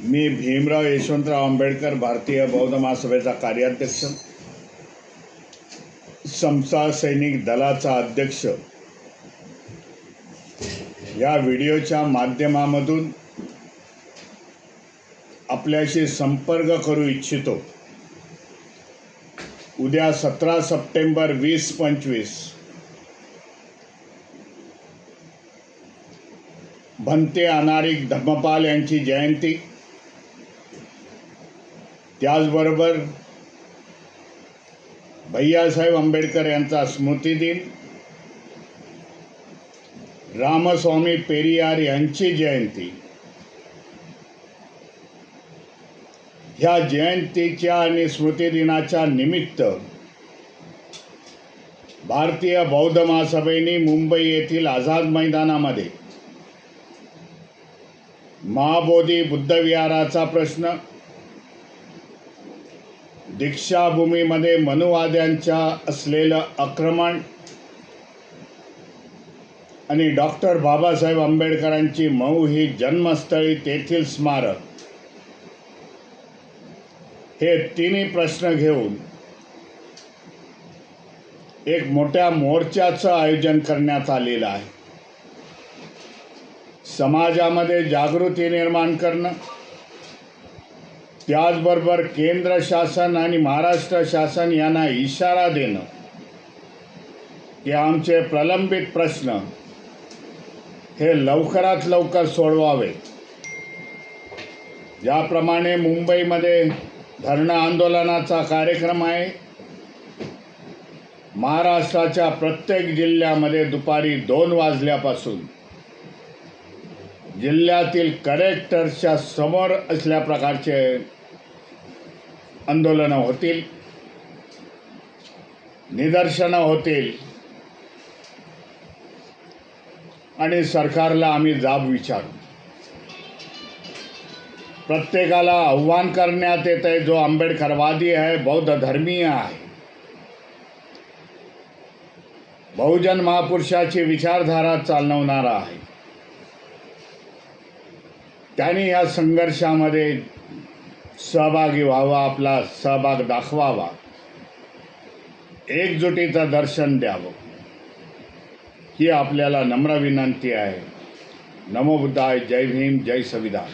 मी भीमराव यशवंतराव आंबेडकर भारतीय बौद्ध महासभेचा कार्याध्यक्ष, समता सैनिक दलाचा अध्यक्ष या व्हिडिओच्या माध्यमामधून आपल्याशी संपर्क करू इच्छितो। उद्या 17 सप्टेंबर 2025 भंते अनारिक धम्मपाल यांची जयंती, त्याचबरोबर भैयासाहेब आंबेडकर यांचा स्मृती दिन, रामस्वामी पेरियार यांची जयंती। ह्या जयंतीच्या आणि स्मृती दिनाच्या निमित्त भारतीय बौद्ध महासभेने मुंबई येथील आझाद मैदानामध्ये महाबोधी बुद्ध विहाराचा प्रश्न, दीक्षाभूमीमध्ये मनुवाद्यांच्या असलेलं आक्रमण आणि डॉक्टर बाबासाहेब आंबेडकरांची मऊ ही जन्मस्थळी तेथील स्मारक, हे तिन्ही प्रश्न घेऊन एक मोठ्या मोर्चाचं आयोजन करण्यात आलेलं आहे। समाजामध्ये जागृती निर्माण करणं, त्याचबरोबर केंद्र शासन आणि महाराष्ट्र शासन यांना इशारा देणं की आमचे प्रलंबित प्रश्न हे लवकरात लवकर सोडवावे। ज्याप्रमाणे मुंबईमध्ये धरणं आंदोलनाचा कार्यक्रम आहे, महाराष्ट्राच्या प्रत्येक जिल्ह्यामध्ये दुपारी 2 वाजल्यापासून जिल्ह्यातील कलेक्टरच्या समोर असल्या प्रकारचे आंदोलनं होतील, निदर्शनं होतील आणि सरकारला आम्ही जाब विचारू। प्रत्येकाला आव्हान करण्यात येत आहे, जो आंबेडकरवादी आहे, बौद्ध धर्मीय आहे, बहुजन महापुरुषाची विचारधारा चालवणारा आहे, त्यांनी या संघर्षामध्ये सहभागी व्हावा, आपला सहभाग दाखवावा, एकजुटीचं दर्शन द्यावं, ही आपल्याला नम्र विनंती आहे। नमो बुद्धाय, जय भीम, जय संविधान।